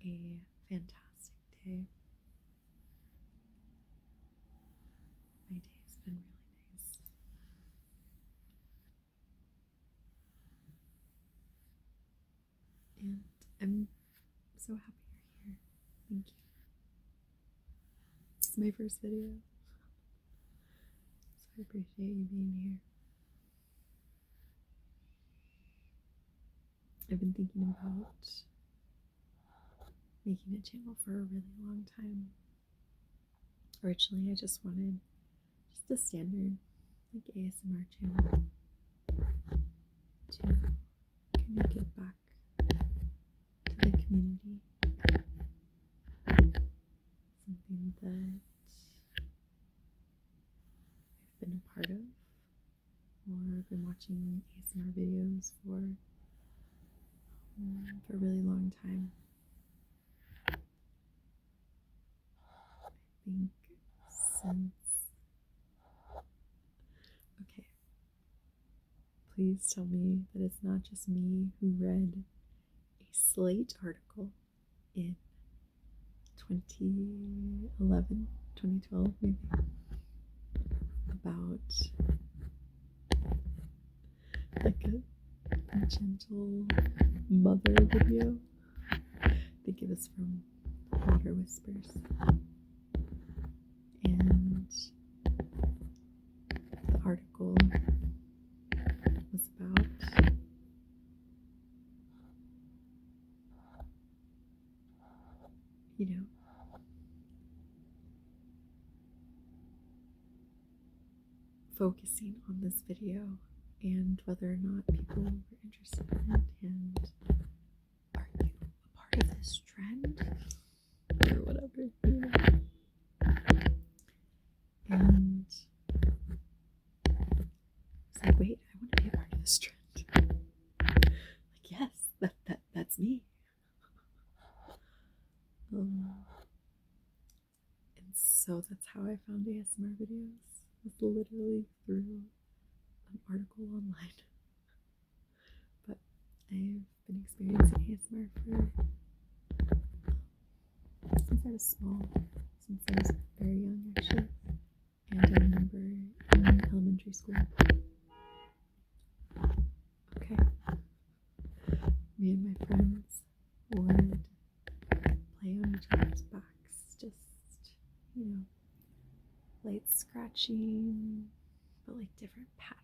a fantastic day. My day has been really nice. And I'm so happy you're here. Thank you. This is my first video, so I appreciate you being here. I've been thinking about making a channel for a really long time. Originally, I just wanted a standard ASMR channel to kind of give back to the community. Something that I've been a part of, or I've been watching ASMR videos for a really long time. I think since... Okay. Please tell me that it's not just me who read a Slate article in 2011, 2012 maybe, about like a gentle mother video. I think it was from Water Whispers. And the article was about focusing on this video and whether or not people were interested in it, and are you a part of this trend or whatever, And it's like, wait, I want to be a part of this trend. Like, yes, that's me. And so that's how I found ASMR videos. It was literally through an article online. But I've been experiencing ASMR since I was small, since I was very young actually. And I remember in elementary school. Okay. Me and my friends would play on each other's backs, just, light scratching, but like different patterns.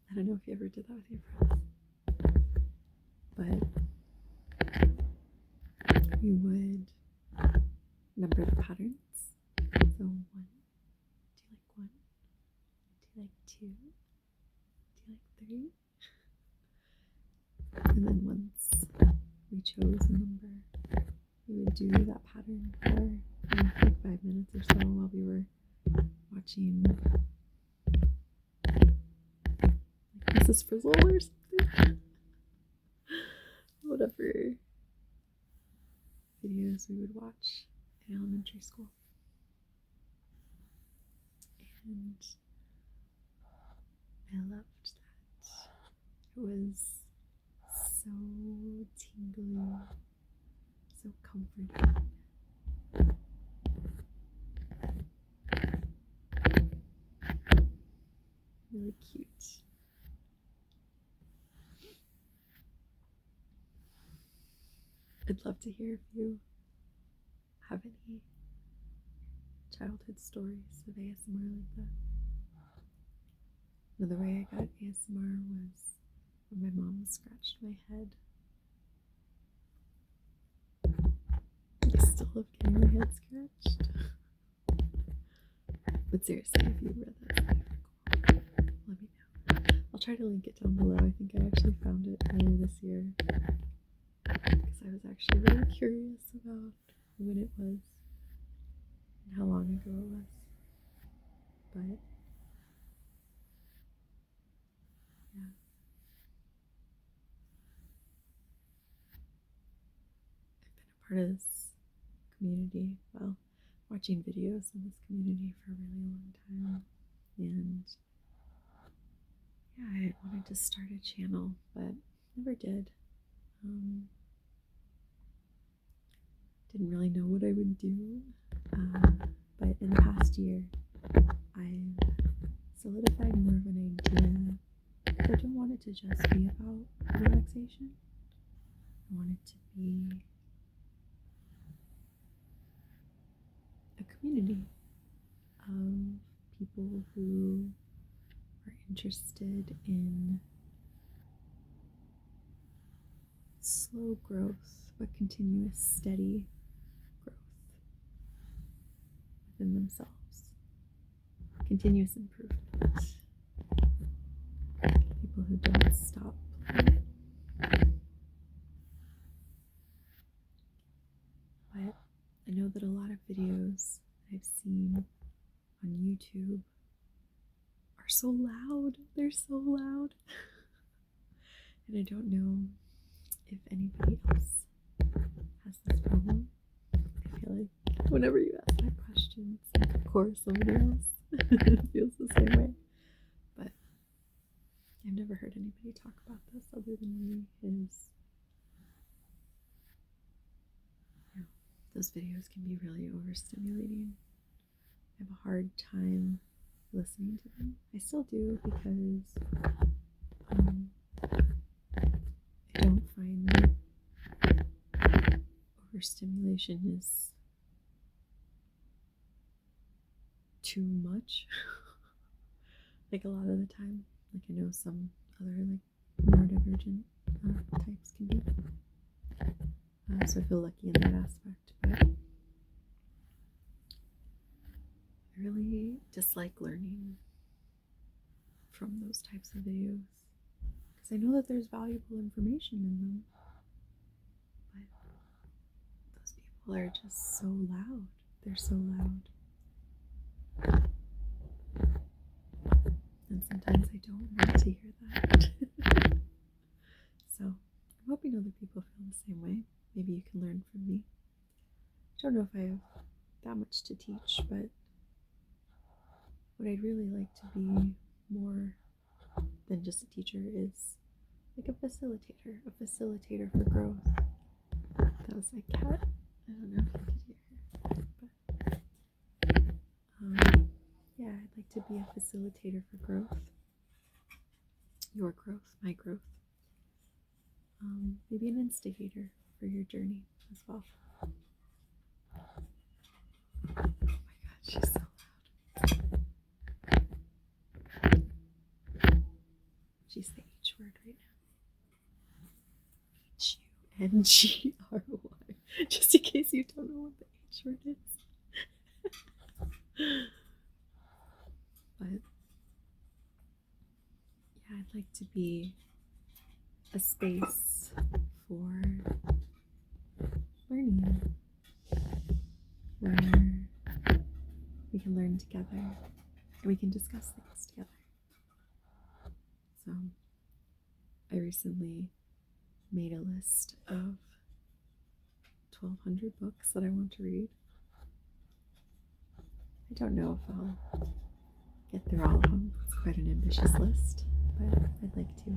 I don't know if you ever did that with your friends, but we would number the patterns. So 1, do you like 1? Do you like 2? Do you like 3? And then once we chose a number, we would do that pattern for like 5 minutes or so while we were watching like Mrs. Frizzle or something. Whatever videos we would watch in elementary school. And I loved that. It was so tingly, so comforting. Really cute. I'd love to hear if you have any childhood stories of ASMR like that. Another way I got ASMR was when my mom scratched my head. I still love getting my head scratched. But seriously, if you read that article, let me know. I'll try to link it down below. I think I actually found it earlier this year, because I was actually really curious about when it was and how long ago it was. But yeah. I've been a part of this community, well, watching videos in this community for a really long time. And yeah, I wanted to start a channel, but never did. Didn't really know what I would do, but in the past year, I've solidified more of an idea. I don't want it to just be about relaxation. I want it to be a community of people who are interested in slow growth, but continuous, steady growth within themselves. Continuous improvement. People who don't stop playing. But I know that a lot of videos I've seen on YouTube are so loud. They're so loud. And I don't know if anybody else has this problem. I feel like whenever you ask my questions, like, of course somebody else feels the same way. But I've never heard anybody talk about this other than me. Those videos can be really overstimulating. I have a hard time listening to them. I still do because I don't find that overstimulation is too much. Like a lot of the time. Like I know some other like neurodivergent types can be. So I feel lucky in that aspect. But I really dislike learning from those types of videos. Because I know that there's valuable information in them. But those people are just so loud. They're so loud. And sometimes I don't want to hear that. So I'm hoping other people feel the same way. Maybe you can learn from me. I don't know if I have that much to teach, but what I'd really like to be more than just a teacher is like a facilitator for growth. That was my cat. I don't know if you could hear her, but yeah, I'd like to be a facilitator for growth. Your growth, my growth. Maybe an instigator for your journey as well. Oh my god, she's so loud. She's the H word right now. H-U-N-G-R-Y. Just in case you don't know what the H word is. But yeah, I'd like to be a space for learning where we can learn together and we can discuss things together. So I recently made a list of 1,200 books that I want to read. I don't know if I'll get through all of them. It's quite an ambitious list, but I'd like to.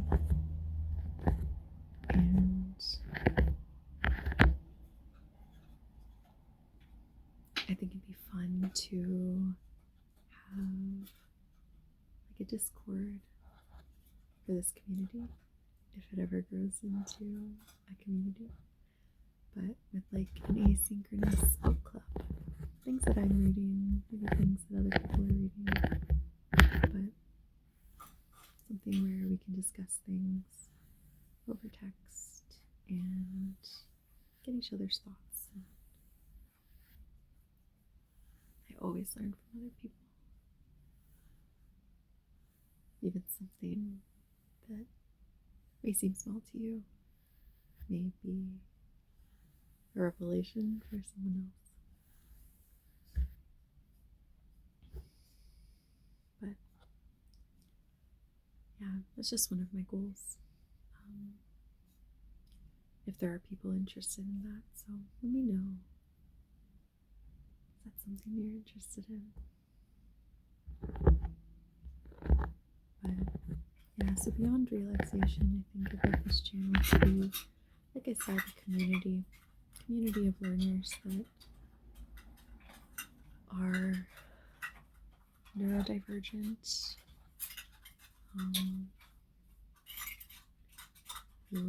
And I think it'd be fun to have like a Discord for this community, if it ever grows into a community, but with like an asynchronous book club. Things that I'm reading, maybe things that other people are reading, but something where we can discuss things over text and get each other's thoughts. And I always learn from other people. Even something that may seem small to you may be a revelation for someone else. But yeah, that's just one of my goals. If there are people interested in that, so let me know. Is that something you're interested in? But yeah, Yeah, so beyond relaxation, I think I'd like this channel to be, like I said, a community of learners that are neurodivergent, who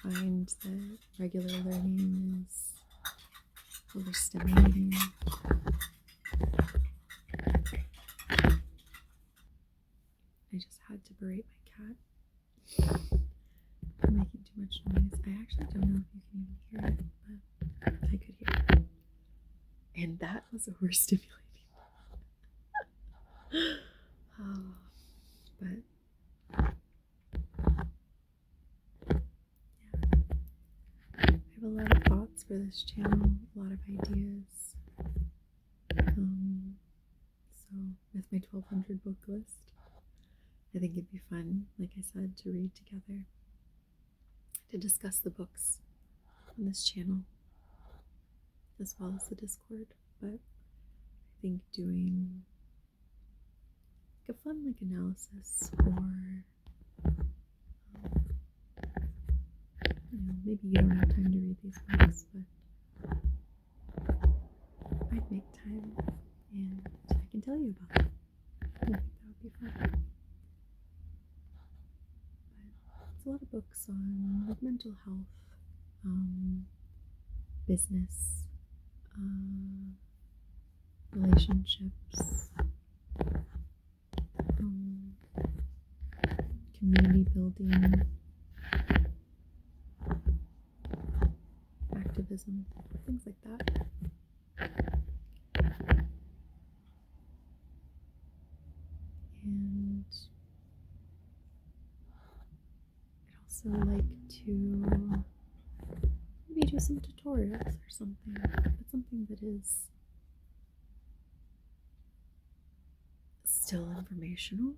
find that regular learning is overstimulating. I just had to berate my cat for making too much noise. I actually don't know if you can even hear it, but I could hear it. And that was overstimulating. Oh, but yeah, I have a lot of thoughts for this channel, a lot of ideas. So with my 1200 book list, I think it'd be fun, like I said, to read together, to discuss the books on this channel, as well as the Discord. But I think doing like a fun analysis, or maybe you don't have time to read these books, but I'd make time and I can tell you about it. I think that would be fun. But it's a lot of books on mental health, business, relationships, community building, activism, things like that. And I'd also like to maybe do some tutorials or something, but something that is still informational,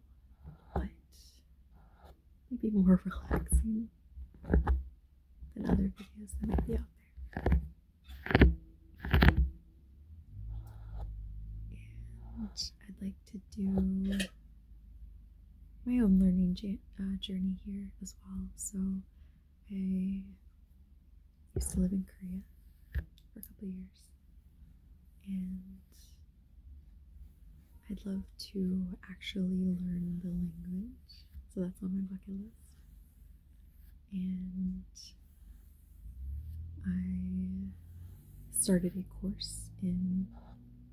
but maybe more relaxing than other videos that might be out there. And I'd like to do my own learning journey here as well. So I used to live in Korea for a couple of years, and I'd love to actually learn the language. So that's on my bucket list. And I started a course in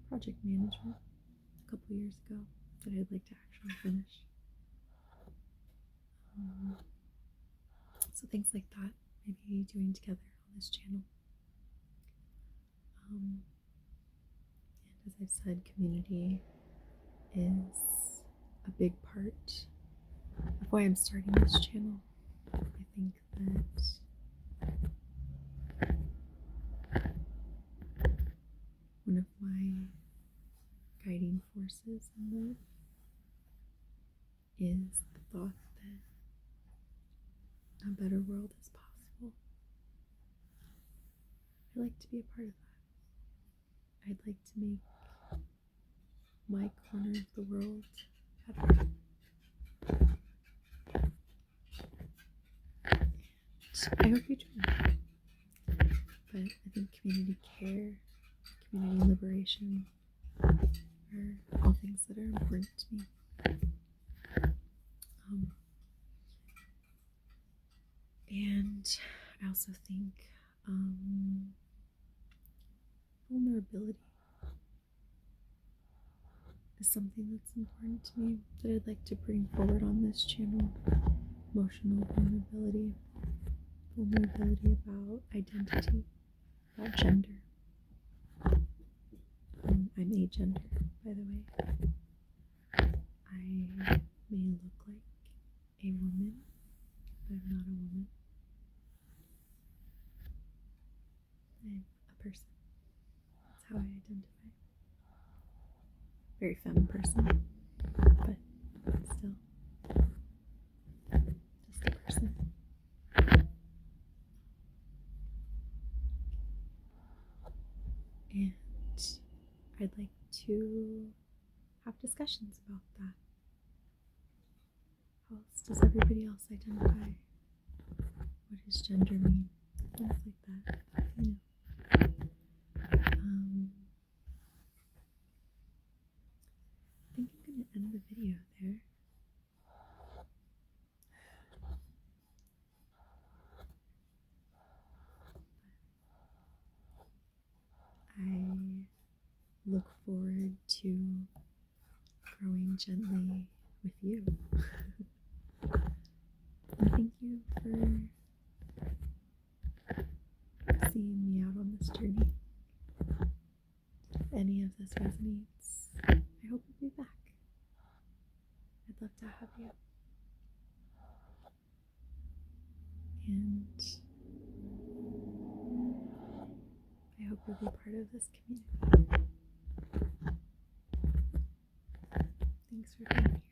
project management a couple years ago that I'd like to actually finish. So things like that, maybe doing together on this channel. And as I've said, community is a big part of why I'm starting this channel. I think that one of my guiding forces in life is the thought that a better world is possible. I like to be a part of that. I'd like to make my corner of the world better. And I hope you join me. But I think community care, community liberation are all things that are important to me. And I also think vulnerability is something that's important to me, that I'd like to bring forward on this channel. Emotional vulnerability, vulnerability about identity, about gender. I'm agender, by the way. I may look like a woman, but I'm not a woman. I'm a person. That's how I identify. Very femme person, but still just a person. And I'd like to have discussions about that. How else does everybody else identify? What does gender mean? Things like that. You know. I think I'm going to end the video there. I look forward to growing gently with you. And thank you for seeing me out on this journey. If any of this resonates, I hope you'll be back. I'd love to have you. And I hope you'll be part of this community. Thanks for being here.